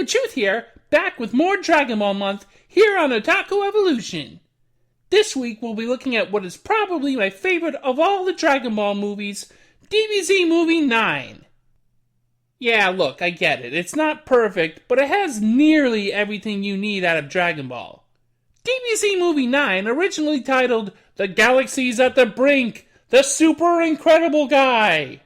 Truth here, back with more Dragon Ball Month here on Otaku Evolution. This week we'll be looking at what is probably my favorite of all the Dragon Ball movies, DBZ Movie 9. Yeah, look, I get it. It's not perfect, but it has nearly everything you need out of Dragon Ball. DBZ Movie 9, originally titled The Galaxy's at the Brink, The Super Incredible Guy,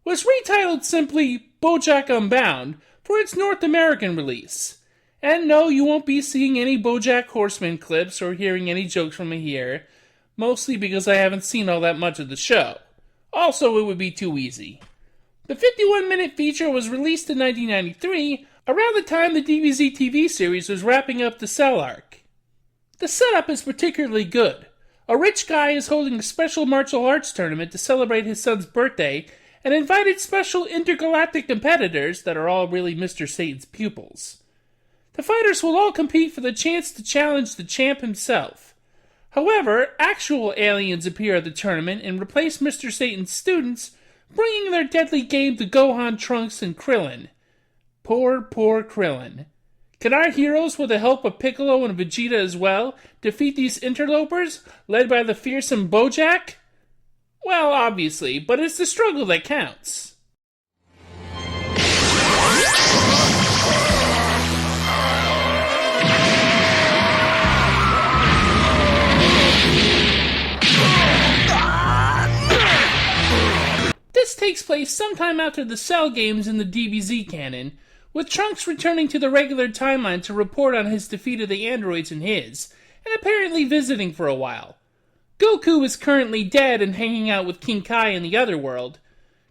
was retitled simply Bojack Unbound for its North American release. And no, you won't be seeing any Bojack Horseman clips or hearing any jokes from me here, mostly because I haven't seen all that much of the show. Also, it would be too easy. The 51-minute feature was released in 1993, around the time the DBZ TV series was wrapping up the Cell arc. The setup is particularly good. A rich guy is holding a special martial arts tournament to celebrate his son's birthday and invited special intergalactic competitors that are all really Mr. Satan's pupils. The fighters will all compete for the chance to challenge the champ himself. However, actual aliens appear at the tournament and replace Mr. Satan's students, bringing their deadly game to Gohan, Trunks, and Krillin. Poor Krillin. Can our heroes, with the help of Piccolo and Vegeta as well, defeat these interlopers, led by the fearsome Bojack? Well, obviously, but it's the struggle that counts. This takes place sometime after the Cell games in the DBZ canon, with Trunks returning to the regular timeline to report on his defeat of the androids in his, and apparently visiting for a while. Goku is currently dead and hanging out with King Kai in the other world.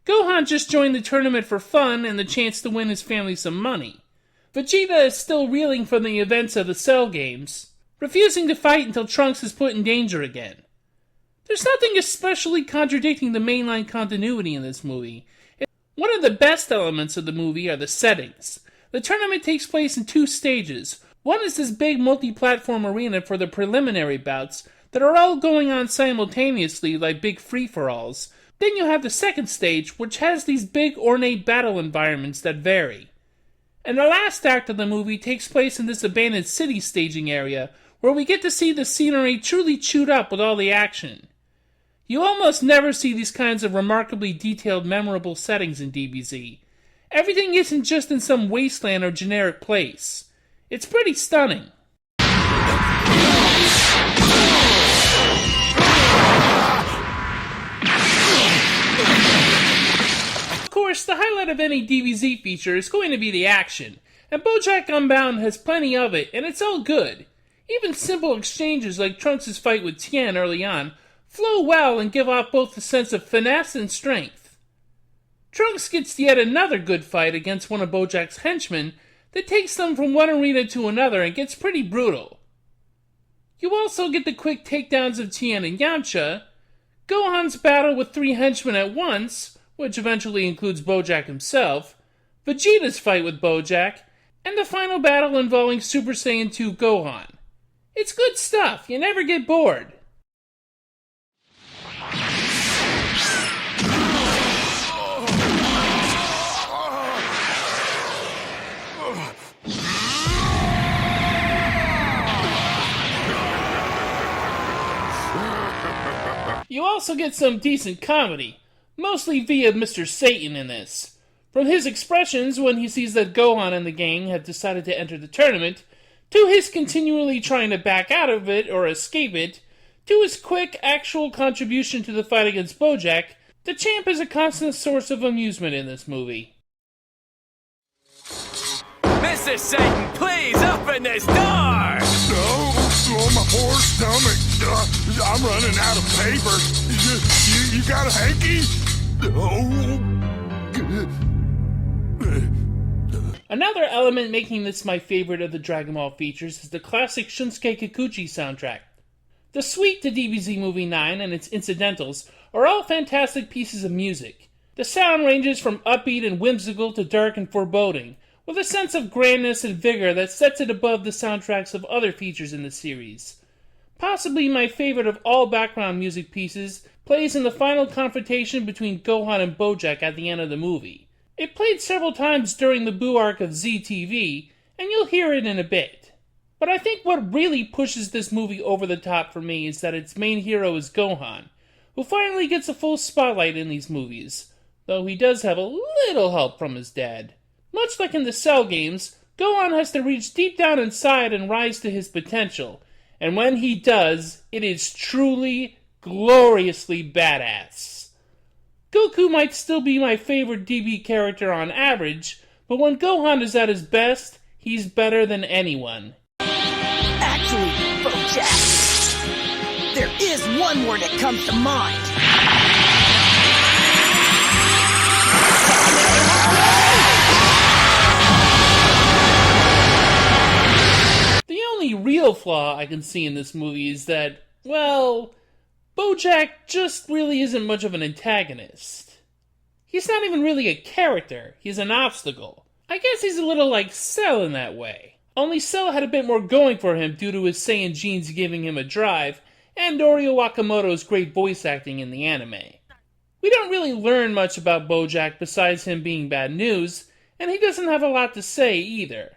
Gohan just joined the tournament for fun and the chance to win his family some money. Vegeta is still reeling from the events of the Cell games, refusing to fight until Trunks is put in danger again. There's nothing especially contradicting the mainline continuity in this movie. One of the best elements of the movie are the settings. The tournament takes place in two stages. One is this big multi-platform arena for the preliminary bouts that are all going on simultaneously like big free-for-alls. Then you have the second stage, which has these big ornate battle environments that vary. And the last act of the movie takes place in this abandoned city staging area, where we get to see the scenery truly chewed up with all the action. You almost never see these kinds of remarkably detailed, memorable settings in DBZ. Everything isn't just in some wasteland or generic place. It's pretty stunning. Of course, the highlight of any DBZ feature is going to be the action, and Bojack Unbound has plenty of it, and it's all good. Even simple exchanges like Trunks' fight with Tien early on flow well and give off both a sense of finesse and strength. Trunks gets yet another good fight against one of Bojack's henchmen that takes them from one arena to another and gets pretty brutal. You also get the quick takedowns of Tien and Yamcha, Gohan's battle with three henchmen at once, which eventually includes Bojack himself, Vegeta's fight with Bojack, and the final battle involving Super Saiyan 2 Gohan. It's good stuff, you never get bored. You also get some decent comedy, mostly via Mr. Satan in this. From his expressions when he sees that Gohan and the gang have decided to enter the tournament, to his continually trying to back out of it or escape it, to his quick, actual contribution to the fight against Bojack, the champ is a constant source of amusement in this movie. Mr. Satan, please open this door! No, oh, my poor stomach. I'm running out of paper. You got a hanky? Another element making this my favorite of the Dragon Ball features is the classic Shunsuke Kikuchi soundtrack. The suite to DBZ Movie 9 and its incidentals are all fantastic pieces of music. The sound ranges from upbeat and whimsical to dark and foreboding, with a sense of grandness and vigor that sets it above the soundtracks of other features in the series. Possibly my favorite of all background music pieces plays in the final confrontation between Gohan and Bojack at the end of the movie. It played several times during the Buu arc of ZTV, and you'll hear it in a bit. But I think what really pushes this movie over the top for me is that its main hero is Gohan, who finally gets a full spotlight in these movies, though he does have a little help from his dad. Much like in the Cell games, Gohan has to reach deep down inside and rise to his potential, and when he does, it is truly, gloriously badass. Goku might still be my favorite DB character on average, but when Gohan is at his best, he's better than anyone. Actually, Bojack, there is one word that comes to mind. The only real flaw I can see in this movie is that, well, Bojack just really isn't much of an antagonist. He's not even really a character, he's an obstacle. I guess he's a little like Cell in that way. Only Cell had a bit more going for him due to his Saiyan genes giving him a drive, and Norio Wakamoto's great voice acting in the anime. We don't really learn much about Bojack besides him being bad news, and he doesn't have a lot to say either.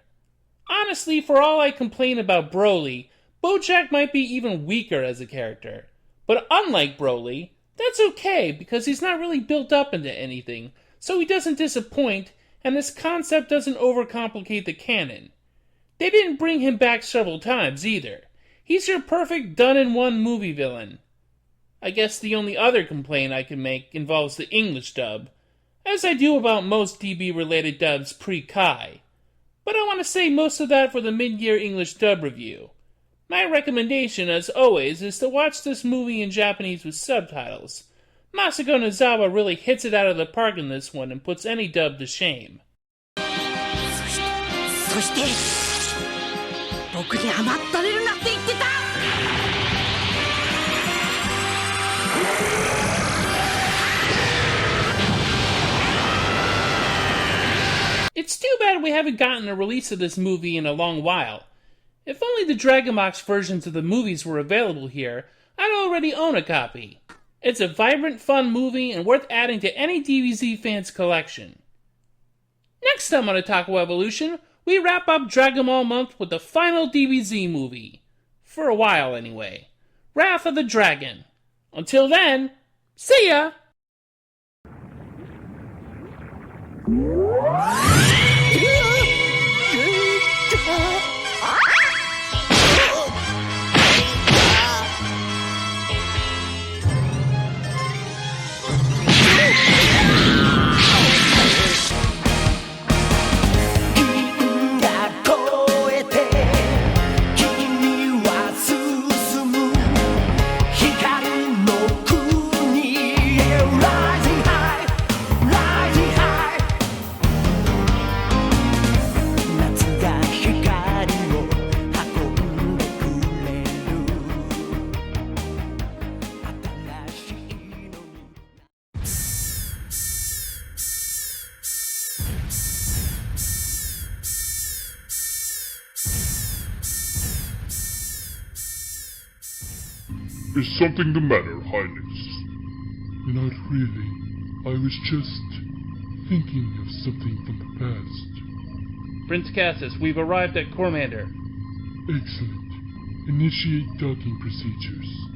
Honestly, for all I complain about Broly, Bojack might be even weaker as a character. But unlike Broly, that's okay because he's not really built up into anything, so he doesn't disappoint, and this concept doesn't overcomplicate the canon. They didn't bring him back several times either. He's your perfect done-in-one movie villain. I guess the only other complaint I can make involves the English dub, as I do about most DB-related dubs pre-Kai. But I want to say most of that for the mid-year English dub review. My recommendation, as always, is to watch this movie in Japanese with subtitles. Masako Nozawa really hits it out of the park in this one and puts any dub to shame. そして、僕に甘ったれるなって言ってた! It's too bad we haven't gotten a release of this movie in a long while. If only the Dragonbox versions of the movies were available here, I'd already own a copy. It's a vibrant, fun movie and worth adding to any DBZ fan's collection. Next time on Otaku Evolution, we wrap up Dragon Ball month with the final DBZ movie. For a while, anyway. Wrath of the Dragon. Until then, see ya! Is something the matter, Highness? Not really. I was just thinking of something from the past. Prince Cassius, we've arrived at Cormander. Excellent. Initiate docking procedures.